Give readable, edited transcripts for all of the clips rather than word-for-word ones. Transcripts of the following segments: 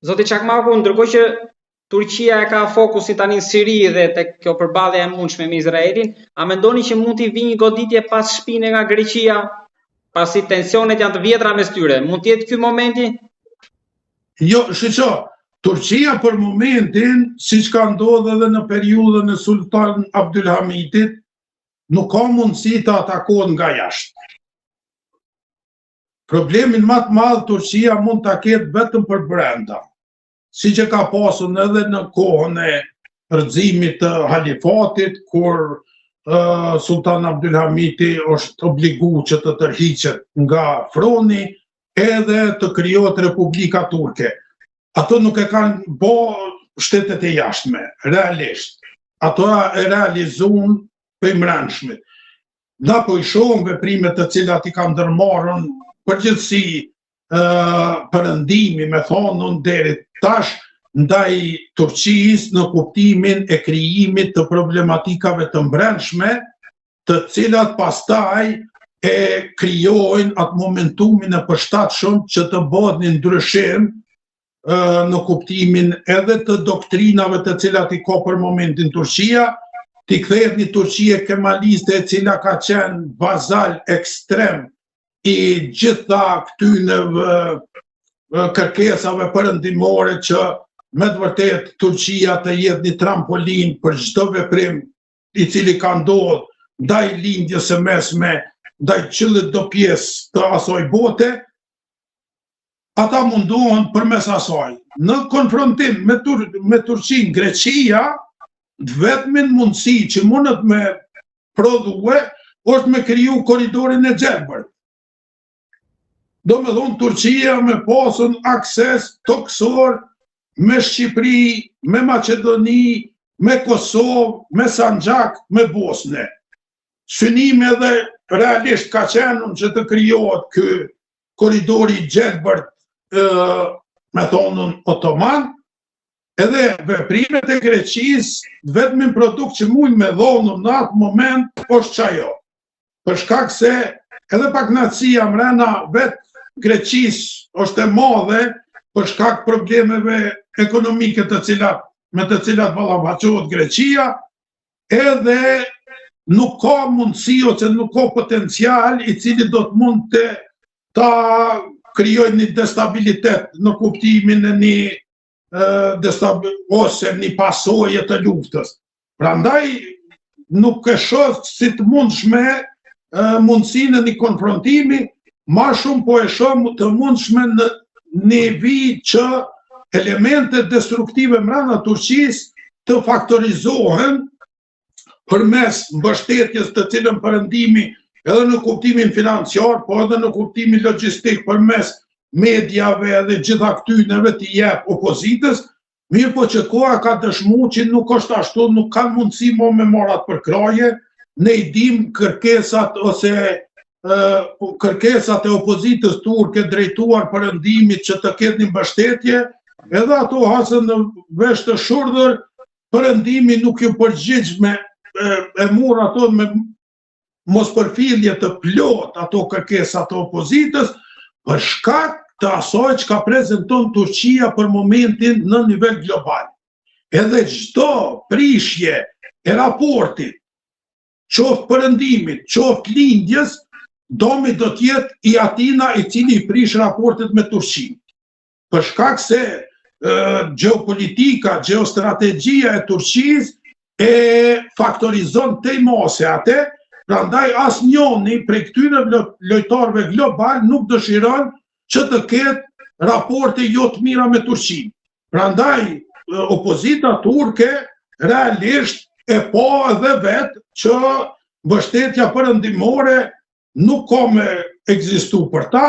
Zoti Çakmaku, ndërkohë që Turqia e ka fokusin tani në Siri dhe tek kjo përballje e mundshme me Izraelin, a mendoni që mund t'i vijë një goditje pas shpine nga Greqia, pasi tensionet janë të vjetra mes tyre? Mund të jetë ky momenti? Jo, shiqo, Turqia për momentin, siç ka ndodhur edhe në periudhën e Sultan Abdulhamidit, nuk ka mundësi të atakohet nga jashtë. Problemin më të madh Turqia mund ta ketë vetëm për brenda, siç e ka pasur edhe në kohën e rrëzimit të halifatit, kur Sultan Abdulhamiti është obliguar që të tërhiqet nga froni edhe të krijohet Republika Turke. Ato nuk e kanë bë shtetet e jashtme, realisht. Ato e realizuan për mbrëmshmit. Na po i shohim veprimet të cilat i kanë ndërmarrën përgjithësi perëndimi, me thonun deri tash, ndaj Turqisë në kuptimin e krijimit të problematikave të mbrëmshme, të cilat pastaj e krijojnë atë momentumin e përshtatshëm që të bëhet një ndryshim në kuptimin edhe të doktrinave të cilat i ka për momentin Turqia, t'i kthehet një Turqie kemaliste e cila ka qenë bazal ekstrem i gjitha këtyre kërkesave perëndimore që me të vërtet Turqia të jetë një trampolin për çdo veprim i cili ka ndodhur ndaj lindjes së mesme, ndaj çdo pjesë të asaj bote, ata mundohen përmes asaj. Në konfrontim me Turqinë, Greqia, vetmin mundësi që mundet me prodhue është me kriju korridorin e Gjelbërt. Do me thonë Turqia me pasën akses toksor me Shqipëri, me Maqedoni, me Kosovë, me Sanxhak, me Bosnë. Synimi edhe realisht ka qenë që të krijohet ky korridori Gjelbërt, me thonën otoman, edhe veprimet e Greqisë vetëm produkt që mund me dhonë në atë moment është çajo. Për shkak se edhe paknacia mrena vetë Greqisë është e madhe për shkak problemeve ekonomike me të cilat ballafaqohet Greqia, edhe nuk ka mundësi ose nuk ka potencial i cili do të mund të ta krijojë një destabilitet në kuptimin e ose një pasojë të luftës. Prandaj nuk e shoh si të mundshme mundësinë e një konfrontimi, ma shumë po e shoh të mundshme në një vit që elementet destruktive mbrana Turqisë të faktorizohen përmes mbështetjes të cilën perëndimi edhe në kuptimin financiar, po edhe në kuptimin logjistik përmes mediave dhe gjitha këtyneve t'i jep opozitës, mirë po që koha ka dëshmuar që nuk është ashtu, nuk kanë mundësi më me marrat për kraje, ne i dim kërkesat ose kërkesat e opozitës turke drejtuar perëndimit që të ketë një mbështetje, edhe ato hasën në vesh të shurdhër, perëndimi nuk ju përgjigj e mur ato me mos përfillje të plot ato kërkesat të opozitës, për shkak të asaj që ka prezanton Turqia për momentin në nivel global. Edhe çdo prishje e raportit, qoftë perëndimit, qoftë lindjes, domi do të jetë i atina i cili i prish raportet me Turqinë. Për shkak se geopolitika, geostrategjia e Turqisë e faktorizon tej mase atë, prandaj asnjëni prej këtyre lojtarëve global nuk dëshiron që të ketë raporte jo të mira me Turqinë. Prandaj opozita turke realisht e pa edhe vetë që mbështetja perëndimore nuk ka me ekzistu për ta,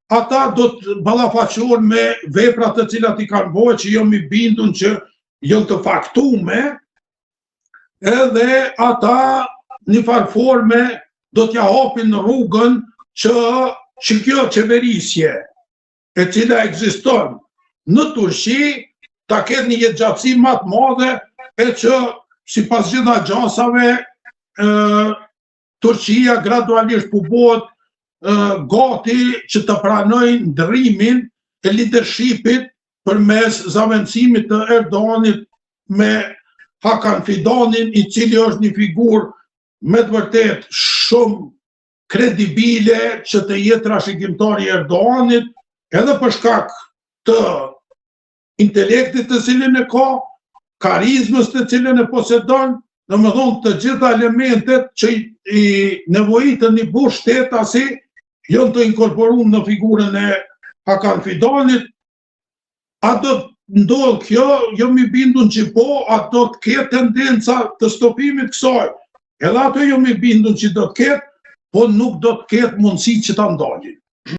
ata do të ballafaqohen me veprat të cilat i kanë bërë që jo mi bindun që janë të faktume, edhe ata një farforme do t'ja hapin rrugën që kjo qeverisje e cila ekziston në Turqi ta ketë një jetëgjatësi më të madhe e që sipas gjitha gjasave Turqia gradualisht po bëhet gati që të pranojë ndrrimin e leadershipit përmes zavendësimit të Erdoganit me Hakan Fidanin, i cili është një figurë me të vërtet shumë kredibile që të jetë trashëgimtari i Erdoganit, edhe për shkak të intelektit të cilin e ka, karizmës të cilin e posedon, domethënë të gjitha elementet që i nevojitën i bu shtetasi janë të inkorporuar në figurën e Hakan Fidanit. A do të ndodhë kjo, jam i bindur që po, a do të ketë tendenca të stopimit kësaj. Edhe ato jam i bindur që do të ketë, po nuk do të ketë mundësi që ta ndalin.